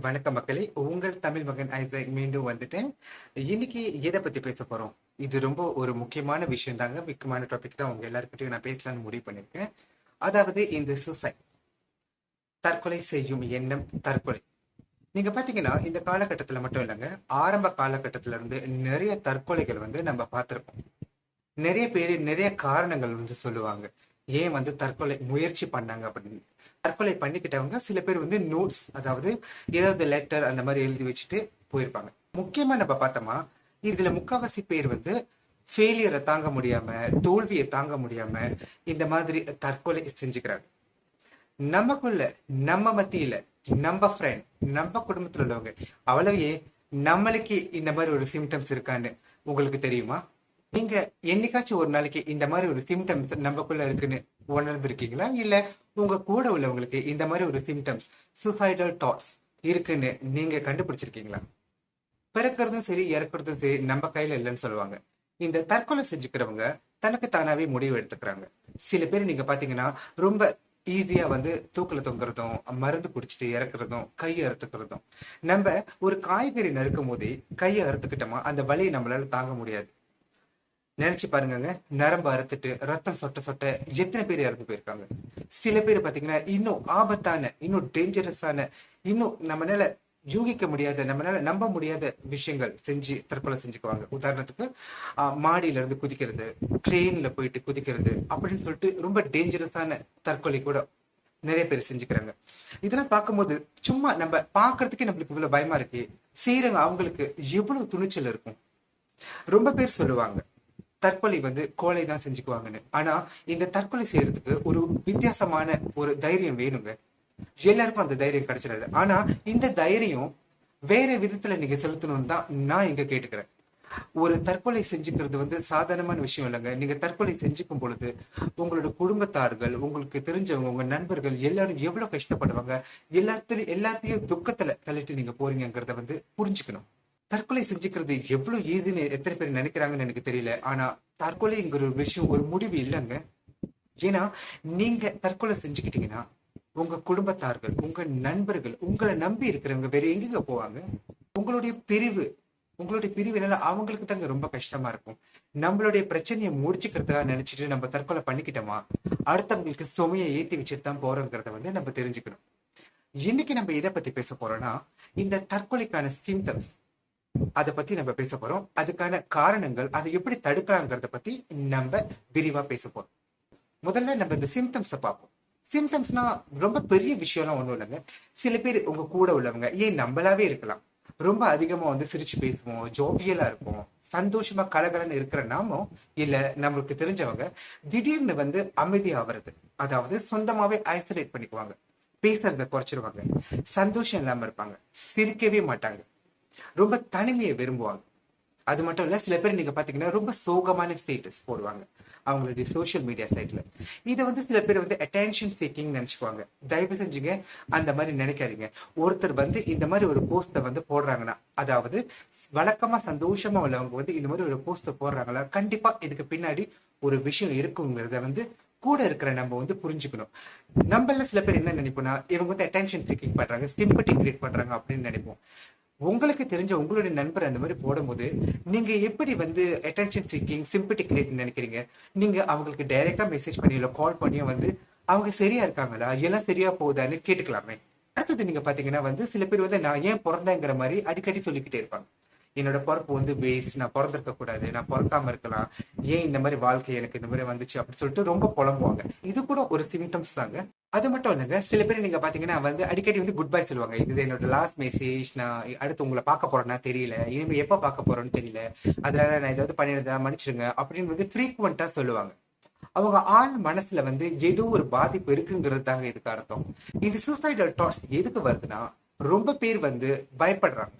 வணக்கம் மக்களே, உங்கள் தமிழ் மகன் ஐசக் மீண்டும் வந்துட்டேன். இன்னைக்கு எதை பத்தி பேச போறோம்? இது ரொம்ப ஒரு முக்கியமான விஷயம் தாங்க. முக்கியமான டாபிக் தான். உங்க எல்லாருக்கிட்டையும் நான் பேசலாம்னு முடிவு பண்ணிருக்கேன். அதாவது இந்த சூசைட், தற்கொலை செய்யும் எண்ணம், தற்கொலை. நீங்க பாத்தீங்கன்னா இந்த காலகட்டத்துல மட்டும் இல்லைங்க, ஆரம்ப காலகட்டத்தில இருந்து நிறைய தற்கொலைகள் நம்ம பார்த்திருப்போம். நிறைய பேரு நிறைய காரணங்கள் சொல்லுவாங்க ஏன் தற்கொலை முயற்சி பண்ணாங்க அப்படின்னு. தற்கொலை பண்ணிக்கிட்டவங்க சில பேர் நோட்ஸ், அதாவது ஏதாவது லெட்டர் அந்த மாதிரி எழுதி வச்சுட்டு போயிருப்பாங்க. முக்கியமா நம்ம பார்த்தோமா, இதுல முக்காவாசி பேர் ஃபெயிலியரை தாங்க முடியாம, தோல்வியை தாங்க முடியாம இந்த மாதிரி தற்கொலை செஞ்சுக்கிறாங்க. நமக்குள்ள, நம்ம மத்தியில, நம்ம ஃப்ரெண்ட், நம்ம குடும்பத்துல உள்ளவங்க அவ்வளவே நம்மளுக்கு இந்த மாதிரி ஒரு சிம்டம்ஸ் இருக்கான்னு உங்களுக்கு தெரியுமா? நீங்க என்னைக்காச்சும் ஒரு நாளைக்கு இந்த மாதிரி ஒரு சிம்டம்ஸ் நமக்குள்ள இருக்குன்னு உணர்ந்திருக்கீங்களா? இல்ல உங்க கூட உள்ளவங்களுக்கு இந்த மாதிரி ஒரு சிம்டம்ஸ், சூசைடல் தாட்ஸ் இருக்குன்னு நீங்க கண்டுபிடிச்சிருக்கீங்களா? பிறக்கிறதும் சரி, இறக்குறதும் சரி நம்ம கையில இல்லைன்னு சொல்லுவாங்க. இந்த தற்கொலை செஞ்சுக்கிறவங்க தனக்கு தானாவே முடிவு எடுத்துக்கிறாங்க. சில பேர் நீங்க பாத்தீங்கன்னா ரொம்ப ஈஸியா தூக்குல தொங்குறதும், மருந்து குடிச்சிட்டு இறக்குறதும், கையை அறுத்துக்கிறதும். நம்ம ஒரு காய்கறி நறுக்கும் போதே கையை அறுத்துக்கிட்டோமா அந்த வலியை நம்மளால தாங்க முடியாது. நினைச்சு பாருங்க, நரம்பு அறுத்துட்டு ரத்தம் சொட்ட சொட்ட எத்தனை பேர் இறந்து போயிருக்காங்க. சில பேர் பாத்தீங்கன்னா இன்னும் ஆபத்தான, இன்னும் டேஞ்சரஸான, இன்னும் நம்மளால யூகிக்க முடியாத, நம்மளால நம்ப முடியாத விஷயங்கள் செஞ்சு தற்கொலை செஞ்சுக்குவாங்க. உதாரணத்துக்கு மாடியில இருந்து குதிக்கிறது, ட்ரெயின்ல போயிட்டு குதிக்கிறது அப்படின்னு சொல்லிட்டு ரொம்ப டேஞ்சரஸான தற்கொலை கூட நிறைய பேர் செஞ்சுக்கிறாங்க. இதெல்லாம் பார்க்கும்போது சும்மா நம்ம பாக்குறதுக்கே நம்மளுக்கு இவ்வளவு பயமா இருக்கு. செய்யறவங்க அவங்களுக்கு எவ்வளவு துணிச்சல் இருக்கும். ரொம்ப பேர் சொல்லுவாங்க தற்கொலை கோழை தான் செஞ்சுக்குவாங்கன்னு. ஆனா இந்த தற்கொலை செய்யறதுக்கு ஒரு வித்தியாசமான ஒரு தைரியம் வேணுங்க. எல்லாருக்கும் அந்த தைரியம் கிடைச்சிடாது. ஆனா இந்த தைரியம் வேற விதத்துல நீங்க செலுத்தணும்னு தான் நான் இங்க கேட்டுக்கிறேன். ஒரு தற்கொலை செஞ்சுக்கிறது சாதாரணமான விஷயம் இல்லைங்க. நீங்க தற்கொலை செஞ்சுக்கும் பொழுது உங்களோட குடும்பத்தார்கள், உங்களுக்கு தெரிஞ்சவங்க, உங்க நண்பர்கள் எல்லாரும் எவ்வளவு கஷ்டப்படுவாங்க. எல்லாத்தையும் துக்கத்துல தள்ளிட்டு நீங்க போறீங்கிறத புரிஞ்சுக்கணும். தற்கொலை செஞ்சுக்கிறது எவ்வளவு ஈஸின்னு எத்தனை பேர் நினைக்கிறாங்கன்னு எனக்கு தெரியல. ஆனா தற்கொலைங்கிற ஒரு விஷயம் ஒரு முடிவு இல்லைங்க. ஏன்னா நீங்க தற்கொலை செஞ்சுக்கிட்டீங்கன்னா உங்க குடும்பத்தார்கள், உங்க நண்பர்கள், உங்களை நம்பி இருக்கிறவங்க வேற எங்க போவாங்க? உங்களுடைய பிரிவினால அவங்களுக்கு தாங்க ரொம்ப கஷ்டமா இருக்கும். நம்மளுடைய பிரச்சனையை முடிச்சுக்கிறதுக்காக நினைச்சிட்டு நம்ம தற்கொலை பண்ணிக்கிட்டோமா, அடுத்தவங்களுக்கு சுமையை ஏத்தி வச்சுட்டு தான் போறோங்கிறத நம்ம தெரிஞ்சுக்கணும். இன்னைக்கு நம்ம எதை பத்தி பேச போறோம்னா, இந்த தற்கொலைக்கான சிம்டம்ஸ், அதை பத்தி நம்ம பேச போறோம். அதுக்கான காரணங்கள், அதை எப்படி தடுக்கலாங்கிறத பத்தி நம்ம விரிவா பேச போறோம். முதல்ல நம்ம இந்த சிம்டம்ஸ பார்ப்போம். சிம்டம்ஸ்னா ரொம்ப பெரிய விஷயம்லாம் ஒண்ணும் இல்லைங்க. சில பேர் உங்க கூட உள்ளவங்க, ஏன் நம்மளாவே இருக்கலாம், ரொம்ப அதிகமா சிரிச்சு பேசுவோம், ஜோவியலா இருப்போம், சந்தோஷமா கலகலன்னு இருக்கிற நாமும், இல்ல நம்மளுக்கு தெரிஞ்சவங்க திடீர்னு அமைதி ஆவறது, அதாவது சொந்தமாவே ஐசோலேட் பண்ணிக்குவாங்க, பேசுறத குறைச்சிருவாங்க, சந்தோஷம் இல்லாம இருப்பாங்க, சிரிக்கவே மாட்டாங்க, ரொம்ப தனிமையை விரும்புவாங்க. அது மட்டும் இல்ல, சில பேர் நீங்க பாத்தீங்கன்னா ரொம்ப சோகமான ஸ்டேட்டஸ் போடுவாங்க அவங்களுடைய சோசியல் மீடியா சைட்ல. இதை சில பேர் அட்டென்ஷன் சீக்கிங் நினைச்சுக்குவாங்க. தயவு செஞ்சுங்க அந்த மாதிரி நினைக்காதீங்க. ஒருத்தர் இந்த மாதிரி ஒரு போஸ்ட போடுறாங்கன்னா, அதாவது வழக்கமா சந்தோஷமா உள்ளவங்க இந்த மாதிரி ஒரு போஸ்ட போடுறாங்களா, கண்டிப்பா இதுக்கு பின்னாடி ஒரு விஷயம் இருக்குங்கிறத கூட இருக்கிற நம்ம புரிஞ்சுக்கணும். நம்மள சில பேர் என்ன நினைப்போம்னா, இவங்க அட்டென்ஷன் சீக்கிங் பண்றாங்க, சிம்பத்தி கிரியேட் பண்றாங்க அப்படின்னு நினைப்போம். உங்களுக்கு தெரிஞ்ச உங்களுடைய நண்பர் அந்த மாதிரி போடும்போது நீங்க எப்படி அட்டென்ஷன் சீக்கிங், சிம்பத்தி கிரியேட் நினைக்கிறீங்க? நீங்க அவங்களுக்கு டைரக்டா மெசேஜ் பண்ணி இல்ல கால் பண்ணியோ அவங்க சரியா இருக்காங்களா, எல்லாம் சரியா போகுதான்னு கேட்டுக்கலாமே. அடுத்தது நீங்க பாத்தீங்கன்னா சில பேர் நான் ஏன் பிறந்தேங்கிற மாதிரி அடிக்கடி சொல்லிக்கிட்டே இருப்பாங்க. என்னோட பிறப்பு வேஸ்ட், நான் பிறந்திருக்க கூடாது, நான் பிறக்காம இருக்கலாம், ஏன் இந்த மாதிரி வாழ்க்கை எனக்கு இந்த மாதிரி வந்துச்சு அப்படின்னு சொல்லிட்டு ரொம்ப புலம்புவாங்க. இது கூட ஒரு சிம்டம்ஸ் தாங்க. அது மட்டும் இல்லைங்க, சில பேர் நீங்க பாத்தீங்கன்னா அடிக்கடி குட் பை சொல்லுவாங்க. இது என்னோட லாஸ்ட் மெசேஜ், நான் அடுத்து உங்களை பார்க்க போறேன்னா தெரியல, இனிமே எப்ப பார்க்க போறோம்னு தெரியல, அதனால நான் ஏதாவது பண்ணிருந்தா மன்னிச்சிருங்க அப்படின்னு ஃப்ரீக்வெண்டா சொல்லுவாங்க. அவங்க ஆள் மனசுல ஏதோ ஒரு பாதிப்பு இருக்குங்கிறது தாங்க இதுக்கு அர்த்தம். இந்த சூசைடல் தாட்ஸ் எதுக்கு வருதுன்னா, ரொம்ப பேர் பயப்படுறாங்க.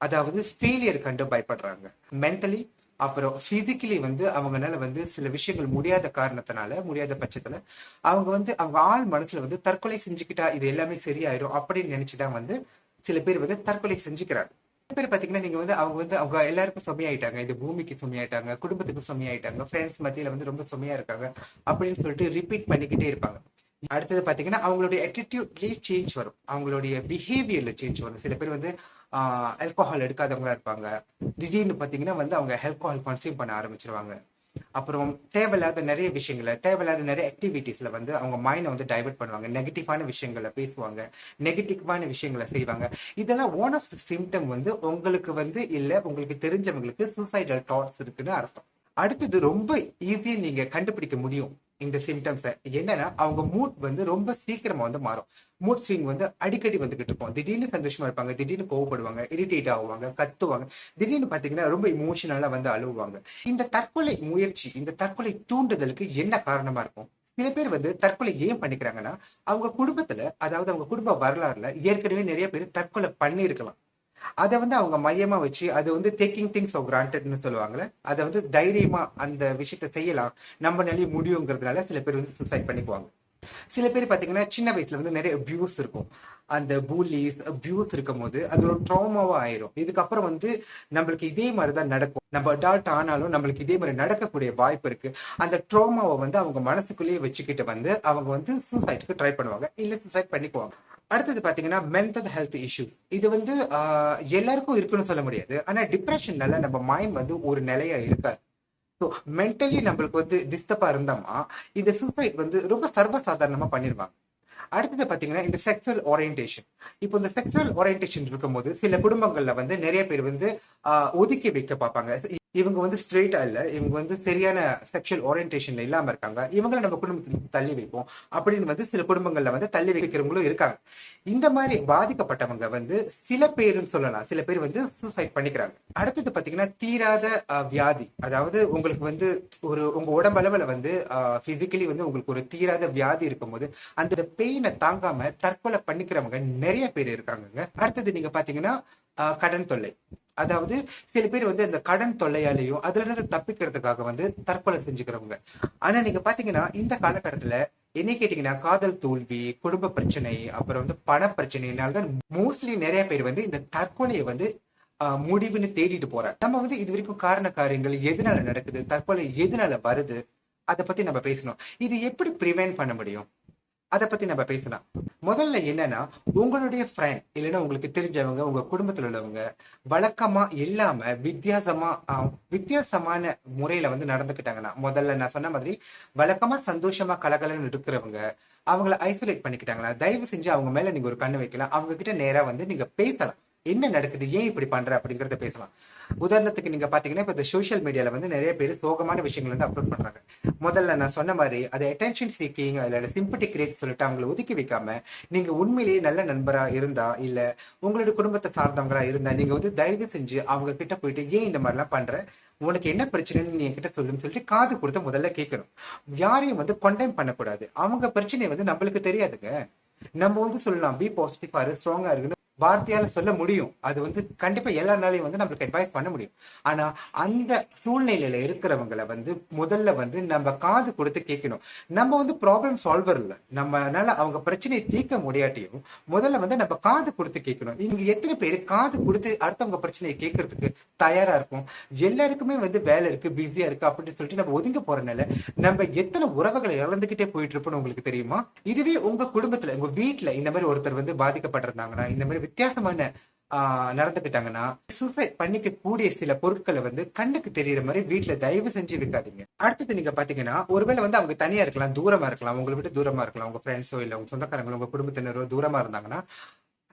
அதாவது ஃபெயிலியர் கண்டு பயப்படுறாங்க. மென்டலி அப்புறம் பிசிக்கலி அவங்கனால சில விஷயங்கள் முடியாத காரணத்தினால, முடியாத பட்சத்துல அவங்க அவங்க ஆள் மனசுல தற்கொலை செஞ்சுக்கிட்டா இது எல்லாமே சரியாயிரும் அப்படின்னு நினைச்சுதான் சில பேர் தற்கொலை செஞ்சுக்கிறாங்க. சில பேர் பாத்தீங்கன்னா நீங்க அவங்க எல்லாருக்கும் சுமையாயிட்டாங்க, இந்த பூமிக்கு சுமையாயிட்டாங்க, குடும்பத்துக்கு சுமையாயிட்டாங்க, ஃப்ரெண்ட்ஸ் மத்தியில ரொம்ப சுமையா இருக்காங்க அப்படின்னு சொல்லிட்டு ரிப்பீட் பண்ணிக்கிட்டே இருப்பாங்க. அடுத்தது பாத்தீங்கன்னா அவங்களுடைய attitudeலயே சேஞ்ச் வரும், அவங்களுடைய பிஹேவியர்ல சேஞ்ச் வரும். சில பேர் வந்து ஆல்கோஹால் எடுக்காதவங்களா இருப்பாங்க, திடீர்னு பாத்தீங்கன்னா வந்து அவங்க ஆல்கோஹால் கன்சியூம் பண்ண ஆரம்பிச்சிருவாங்க. அப்புறம் தேவையில்லாத நிறைய விஷயங்களை, தேவையில்லாத நிறைய ஆக்டிவிட்டிஸ்ல வந்து அவங்க மைண்டை வந்து டைவர்ட் பண்ணுவாங்க, நெகட்டிவான விஷயங்களை பேசுவாங்க, நெகட்டிவான விஷயங்களை செய்வாங்க. இதெல்லாம் ஒன் ஆஃப் த சிம்டம் வந்து உங்களுக்கு வந்து இல்ல உங்களுக்கு தெரிஞ்சவங்களுக்கு சூசைடல் தாட்ஸ் இருக்குன்னு அர்த்தம். அடுத்தது ரொம்ப ஈஸியா நீங்க கண்டுபிடிக்க முடியும் இந்த சிம்டம்ஸை. என்னன்னா அவங்க மூட் வந்து ரொம்ப சீக்கிரமா வந்து மாறும். மூட் ஸ்விங் வந்து அடிக்கடி வந்துகிட்டு இருக்கும். திடீர்னு சந்தோஷமா இருப்பாங்க, திடீர்னு கோவப்படுவாங்க, இரிட்டேட் ஆகுவாங்க, கத்துவாங்க, திடீர்னு பாத்தீங்கன்னா ரொம்ப இமோஷனலா வந்து அழுவாங்க. இந்த தற்கொலை முயற்சி, இந்த தற்கொலை தூண்டுதலுக்கு என்ன காரணமா இருக்கும்? சில பேர் வந்து தற்கொலை ஏன் பண்ணிக்கிறாங்கன்னா அவங்க குடும்பத்துல, அதாவது அவங்க குடும்ப வரலாறுல ஏற்கனவே நிறைய பேர் தற்கொலை பண்ணியிருக்கலாம். அதை வந்து அவங்க மையமா வச்சு, அது வந்து டேக்கிங் திங்ஸ் ஃபார் கிராண்டட்னு சொல்லுவாங்கல்ல, அதை வந்து தைரியமா அந்த விஷயத்த செய்யலாம், நம்ம நிலைய முடியுங்கிறதுனால சில பேர் வந்து சூசைட் பண்ணிக்குவாங்க. சில பேர் பாத்தீங்கன்னா சின்ன வயசுல வந்து நிறைய அபியூஸ் இருக்கும். அந்த பூலிஸ் அபியூஸ் இருக்கும் போது அது ஒரு ட்ராமாவா ஆயிரும். இதுக்கப்புறம் வந்து நம்மளுக்கு இதே மாதிரிதான் நடக்கும், நம்ம அடால்ட் ஆனாலும் நம்மளுக்கு இதே மாதிரி நடக்கக்கூடிய வாய்ப்பு இருக்கு. அந்த ட்ராமாவை வந்து அவங்க மனசுக்குள்ளேயே வச்சுக்கிட்டு வந்து அவங்க வந்து சூசைட்க்கு ட்ரை பண்ணுவாங்க, இல்ல சூசைட் பண்ணிக்குவாங்க. அடுத்தது பாத்தீங்கன்னா மென்டல் ஹெல்த் இஷ்யூஸ். இது வந்து எல்லாருக்கும் இருக்குன்னு சொல்ல முடியாது, ஆனா டிப்ரெஷன்னால நம்ம மைண்ட் வந்து ஒரு நிலையா இருக்காது. ஸோ மென்டலி நம்மளுக்கு வந்து டிஸ்டர்பா இருந்தோமா இந்த சூசைட் வந்து ரொம்ப சர்வசாதாரணமா பண்ணிருவாங்க. அடுத்தது பாத்தீங்கன்னா இந்த செக்ஷுவல் ஓரியன்டேஷன். இப்போ இந்த செக்ஷுவல் ஓரியன்டேஷன் இருக்கும்போது சில குடும்பங்கள்ல வந்து நிறைய பேர் வந்து ஒதுக்கி வைக்க பார்ப்பாங்க. இவங்க வந்து ஸ்ட்ரெயிட்டா இல்ல, இவங்க வந்து சரியான செக்ஷுவல் ஓரியன்டேஷன்ல இல்லாம இருக்காங்க, இவங்கள நம்ம குடும்பத்துக்கு தள்ளி வைப்போம் அப்படின்னு வந்து சில குடும்பங்கள்ல வந்து தள்ளி வைக்கிறவங்களும் இருக்காங்க. இந்த மாதிரி பாதிக்கப்பட்டவங்க வந்து சில பேருன்னு சொல்லலாம், சில பேர் வந்து சூசைட் பண்ணிக்கிறாங்க. அடுத்தது பாத்தீங்கன்னா தீராத வியாதி. அதாவது உங்களுக்கு வந்து உங்க உடம்பளவுல வந்து பிசிக்கலி வந்து உங்களுக்கு ஒரு தீராத வியாதி இருக்கும்போது அந்த பெயினை தாங்காம தற்கொலை பண்ணிக்கிறவங்க நிறைய பேர் இருக்காங்க. அடுத்தது நீங்க பாத்தீங்கன்னா கடன் தொல்லை. அதாவது சில பேர் வந்து அந்த கடன் தொல்லையாலையும் அதுல இருந்து தப்பிக்கிறதுக்காக வந்து தற்கொலை செஞ்சுக்கிறவங்க. ஆனா நீங்க பாத்தீங்கன்னா இந்த காலகட்டத்துல என்ன கேட்டீங்கன்னா காதல் தோல்வி, குடும்ப பிரச்சனை, அப்புறம் வந்து பண பிரச்சனைனால்தான் மோஸ்ட்லி நிறைய பேர் வந்து இந்த தற்கொலையை வந்து முடிவுன்னு தேடிட்டு போறாங்க. நம்ம வந்து இது வரைக்கும் காரண காரியங்கள் எதனால நடக்குது, தற்கொலை எதனால வருது, அதை பத்தி நம்ம பேசணும். இது எப்படி ப்ரிவென்ட் பண்ண முடியும், அதை பத்தி நம்ம பேசலாம். முதல்ல என்னன்னா உங்களுடைய ஃப்ரெண்ட் இல்லைன்னா உங்களுக்கு தெரிஞ்சவங்க, உங்க குடும்பத்துல உள்ளவங்க வழக்கமா இல்லாம வித்தியாசமான முறையில வந்து நடந்துக்கிட்டாங்கன்னா, முதல்ல நான் சொன்ன மாதிரி வழக்கமா சந்தோஷமா கலகலன்னு இருக்கிறவங்க அவங்கள ஐசோலேட் பண்ணிக்கிட்டாங்களா, தயவு செஞ்சு அவங்க மேல நீங்க ஒரு கண்ணு வைக்கலாம். அவங்க கிட்ட நேரா வந்து நீங்க பேசலாம், என்ன நடக்குது, ஏன் இப்படி பண்ற அப்படிங்கறத பேசலாம். உதாரணத்துக்கு நீங்க பாத்தீங்கன்னா இப்ப இந்த சோசியல் மீடியால வந்து நிறைய பேர் சோகமான விஷயங்கள் வந்து அப்லோட் பண்றாங்க. முதல்ல நான் சொன்ன மாதிரி அது அட்டென்ஷன் சீக்கிங் இல்ல சிம்பத்தி கிரியேட் சொல்லிட்டு அவங்களை ஒதுக்கி வைக்காம, நீங்க உண்மையிலேயே நல்ல நண்பரா இருந்தா இல்ல உங்களுடைய குடும்பத்தை சார்ந்தவங்களா இருந்தா நீங்க வந்து தயவு செஞ்சு அவங்க கிட்ட போயிட்டு ஏன் இந்த மாதிரிலாம் பண்ற, உனக்கு என்ன பிரச்சனைன்னு நீ என்கிட்ட சொல்லுன்னு சொல்லிட்டு காது கொடுத்து முதல்ல கேட்கணும். யாரையும் வந்து கொண்டைம் பண்ணக்கூடாது, அவங்க பிரச்சனை வந்து நம்மளுக்கு தெரியாதுங்க. நம்ம வந்து சொல்லலாம் பி பாசிட்டிவா இரு, ஸ்ட்ராங்கா இருக்குன்னு வார்த்தையால சொல்ல முடியும், அது வந்து கண்டிப்பா எல்லாருனாலையும் வந்து நம்மளுக்கு அட்வைஸ் பண்ண முடியும். ஆனா அந்த சூழ்நிலையில இருக்கிறவங்களை வந்து முதல்ல வந்து நம்ம காது கொடுத்து கேட்கணும். நம்ம வந்து ப்ராப்ளம் சால்வர் இல்ல, நம்மனால அவங்க பிரச்சனையை தீர்க்க முடியாட்டியும் முதல்ல வந்து நம்ம காது கொடுத்து கேட்கணும். இங்க எத்தனை பேர் காது கொடுத்து அடுத்தவங்க பிரச்சனையை கேட்கறதுக்கு தயாரா இருக்கும்? எல்லாருக்குமே வந்து வேலை இருக்கு, பிஸியா இருக்கு அப்படின்னு சொல்லிட்டு நம்ம ஒதுங்க போறதுனால நம்ம எத்தனை உறவுகளை இழந்துகிட்டே போயிட்டு இருப்போம்னு உங்களுக்கு தெரியுமா? இதுவே உங்க குடும்பத்துல, உங்க வீட்டுல இந்த மாதிரி ஒருத்தர் வந்து பாதிக்கப்பட்டிருந்தாங்கன்னா, இந்த மாதிரி வித்தியாசமான நடந்துக்கிட்டாங்கன்னா, சூசைட் பண்ணிக்க கூடிய சில பொருட்களை வந்து கண்ணுக்கு தெரியற மாதிரி வீட்டுல தயவு செஞ்சு வைக்காதீங்க. அடுத்தது நீங்க பாத்தீங்கன்னா ஒருவேளை வந்து அவங்க தனியா இருக்கலாம், தூரமா இருக்கலாம், உங்களை விட்டு தூரமா இருக்கலாம், உங்க ஃப்ரெண்ட்ஸோ இல்ல உங்க சொந்தக்காரங்களோ உங்க குடும்பத்தினரோ தூரமா இருந்தாங்கன்னா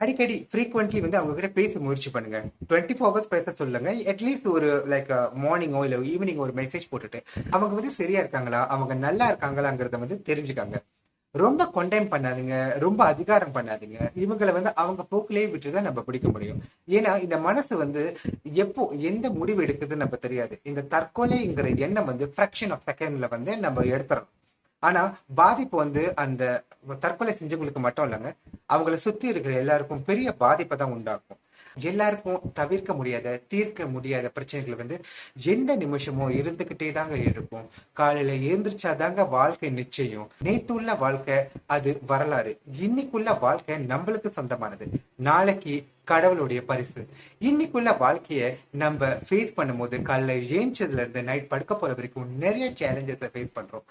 அடிக்கடி ஃப்ரீக்வெண்ட்லி வந்து அவங்க கிட்ட பேச முயற்சி பண்ணுங்க. 24 ஹவர்ஸ் பேச சொல்லுங்க. அட்லீஸ்ட் ஒரு லைக் மார்னிங்கோ இல்ல ஈவினிங் ஒரு மெசேஜ் போட்டுட்டு அவங்க வந்து சரியா இருக்காங்களா, அவங்க நல்லா இருக்காங்களாங்கிறத வந்து தெரிஞ்சுக்காங்க. ரொம்ப கொண்டைம் பண்ணாதீங்க, ரொம்ப அதிகாரம் பண்ணாதீங்க. இவங்களை வந்து அவங்க போக்கிலேயே விட்டுதான் நம்ம பிடிக்க முடியும். ஏன்னா இந்த மனசு வந்து எப்போ எந்த முடிவு எடுக்குதுன்னு நம்ம தெரியாது. இந்த தற்கொலைங்கிற எண்ணம் வந்து ஃபிராக்ஷன் ஆஃப் செகண்ட்ல வந்து நம்ம எடுத்துறோம். ஆனா பாதிப்பு வந்து அந்த தற்கொலை செஞ்சவங்களுக்கு மட்டும் இல்லைங்க, அவங்கள சுத்தி இருக்கிற எல்லாருக்கும் பெரிய பாதிப்பை தான் உண்டாக்கும். எல்லாருக்கும் தவிர்க்க முடியாத தீர்க்க முடியாத பிரச்சனைகள் வந்து எந்த நிமிஷமும் இருந்துகிட்டே தாங்க இருக்கும். காலையில எழுந்திரிச்சாதாங்க வாழ்க்கை நிச்சயம். நேத்துள்ள வாழ்க்கை அது வரலாறு, இன்னைக்குள்ள வாழ்க்கை நம்மளுக்கு சொந்தமானது. நாளைக்கு கடவுளுடைய பரிசு. இன்னைக்குள்ள வாழ்க்கைய நம்ம ஃபேஸ் பண்ணும்போது காலைல ஏஞ்சதுல இருந்து நைட் படுக்க போற வரைக்கும் நிறைய சேலஞ்சஸை ஃபேஸ் பண்றோம்.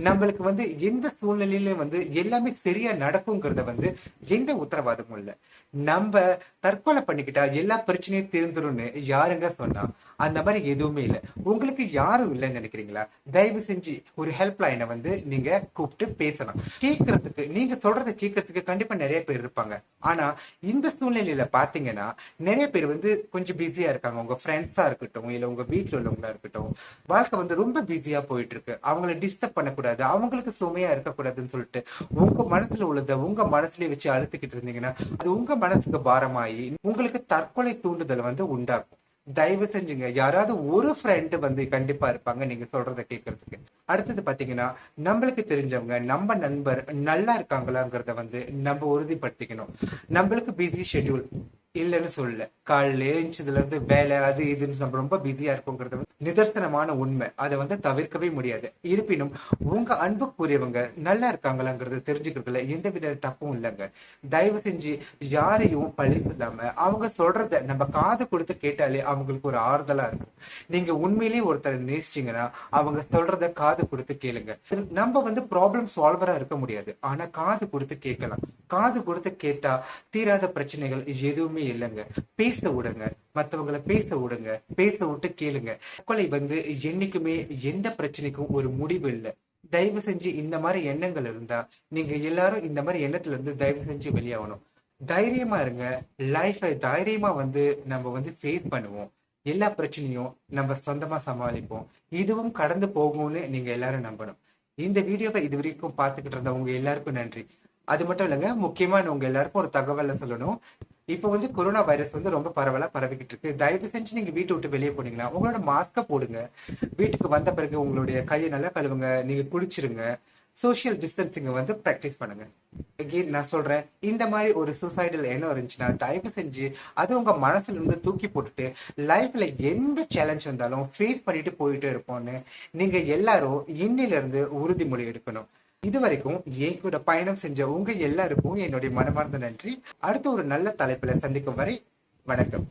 நம்மளுக்கு எந்த சூழ்நிலையிலும் எல்லாமே சரியா நடக்குங்கிறத எந்த உத்தரவாதமும் இல்லை. நம்ம தற்கொலை பண்ணிக்கிட்டா எல்லா பிரச்சனையும் தீர்ந்துரும்னு யாருங்க சொன்னா? அந்த மாதிரி எதுவுமே இல்லை. உங்களுக்கு யாரும் இல்லைன்னு நினைக்கிறீங்களா? தயவு செஞ்சு ஒரு ஹெல்ப் லைனை நீங்க கூப்பிட்டு பேசலாம். கேட்கறதுக்கு, நீங்க சொல்றதை கேட்கறதுக்கு கண்டிப்பா நிறைய பேர் இருப்பாங்க. ஆனா இந்த சூழ்நிலையில பாத்தீங்கன்னா நிறைய பேர் கொஞ்சம் பிஸியா இருக்காங்க. உங்க ஃப்ரெண்ட்ஸா இருக்கட்டும், இல்ல உங்க வீட்டுல உள்ளவங்களா இருக்கட்டும், வாழ்க்கை ரொம்ப பிஸியா போயிட்டு இருக்கு. அவங்கள டிஸ்டர்ப் பண்ணக்கூடாது, அவங்களுக்கு சுமையா இருக்கக்கூடாதுன்னு சொல்லிட்டு உங்க மனசுல உள்ளதை உங்க மனசுலயே வச்சு அழுத்திக்கிட்டு இருந்தீங்கன்னா அது உங்க மனசுக்கு பாரமாயி உங்களுக்கு தற்கொலை தூண்டுதல் உண்டாக்கும். தயவு செஞ்சுங்க, யாராவது ஒரு ஃப்ரெண்ட் கண்டிப்பா இருப்பாங்க நீங்க சொல்றத கேட்கறதுக்கு. அடுத்தது பாத்தீங்கன்னா, நம்மளுக்கு தெரிஞ்சவங்க, நம்ம நண்பர் நல்லா இருக்காங்களாங்கிறத நம்ம உறுதிப்படுத்திக்கணும். நம்மளுக்கு பிஸி ஷெட்யூல் இல்லைன்னு சொல்லல. காலையில எழுந்ததுல இருந்து வேலை அது இதுன்னு நம்ம ரொம்ப பிஸியா இருக்குங்கிறது நிதர்சனமான உண்மை. அதை தவிர்க்கவே முடியாது. இருப்பினும் உங்க அன்புக்குரியவங்க நல்லா இருக்காங்களாங்கிறது தெரிஞ்சுக்கிறதுல எந்த வித தப்பும் இல்லைங்க. தயவு செஞ்சு யாரையும் பழி சொல்லாம அவங்க சொல்றத நம்ம காது கொடுத்து கேட்டாலே அவங்களுக்கு ஒரு ஆறுதலா இருக்கும். நீங்க உண்மையிலேயே ஒருத்தரை நேசிச்சீங்கன்னா அவங்க சொல்றத காது கொடுத்து கேளுங்க. நம்ம ப்ராப்ளம் சால்வரா இருக்க முடியாது, ஆனா காது கொடுத்து கேட்கலாம். காது கொடுத்து கேட்டா தீராத பிரச்சனைகள் எதுவுமே இல்லைங்க. பேச விடுங்க, மத்தவங்களை பேச விடுங்க, பேச விட்டு கேளுங்க. தற்கொலை என்னைக்குமே எந்த பிரச்சனைக்கும் ஒரு முடிவு இல்லை. தயவு செஞ்சு இந்த மாதிரி எண்ணங்கள் இருந்தா நீங்க எல்லாரும் இந்த மாதிரி எண்ணத்துல இருந்து தயவு செஞ்சு வெளியாகணும். தைரியமா இருங்க. லைஃபை தைரியமா நம்ம ஃபேஸ் பண்ணுவோம். எல்லா பிரச்சனையும் நம்ம சொந்தமா சமாளிப்போம். இதுவும் கடந்து போகும்னு நீங்க எல்லாரும் நம்பணும். இந்த வீடியோவை இது வரைக்கும் பார்த்துக்கிட்டு இருந்தவங்க எல்லாருக்கும் நன்றி. அது மட்டும் இல்லைங்க, முக்கியமா நான் உங்க எல்லாருக்கும் ஒரு தகவலை சொல்லணும். இப்போ கொரோனா வைரஸ் ரொம்ப பரவலா பரவிக்கிட்டு இருக்கு. தயவு செஞ்சு நீங்க வீட்டை விட்டு வெளியே போனீங்கன்னா உங்களோட மாஸ்க போடுங்க. வீட்டுக்கு வந்த பிறகு உங்களுடைய கையை நல்லா கழுவுங்க. நீங்க குளிச்சிருங்க. சோசியல் டிஸ்டன்சிங் பிராக்டிஸ் பண்ணுங்க. Again, நான் சொல்றேன், இந்த மாதிரி ஒரு சூசைடல் எண்ணம் இருந்துச்சுன்னா தயவு செஞ்சு அது உங்க மனசுல இருந்து தூக்கி போட்டுட்டு லைஃப்ல எந்த சேலஞ்ச் இருந்தாலும் ஃபேஸ் பண்ணிட்டு போயிட்டே இருப்போம்னு நீங்க எல்லாரும் இன்னில இருந்து உறுதிமொழி எடுக்கணும். இதுவரைக்கும் என் கூட பயணம் செஞ்ச உங்க எல்லாருக்கும் என்னுடைய மனமார்ந்த நன்றி. அடுத்த ஒரு நல்ல தலைப்புல சந்திக்கும் வரை வணக்கம்.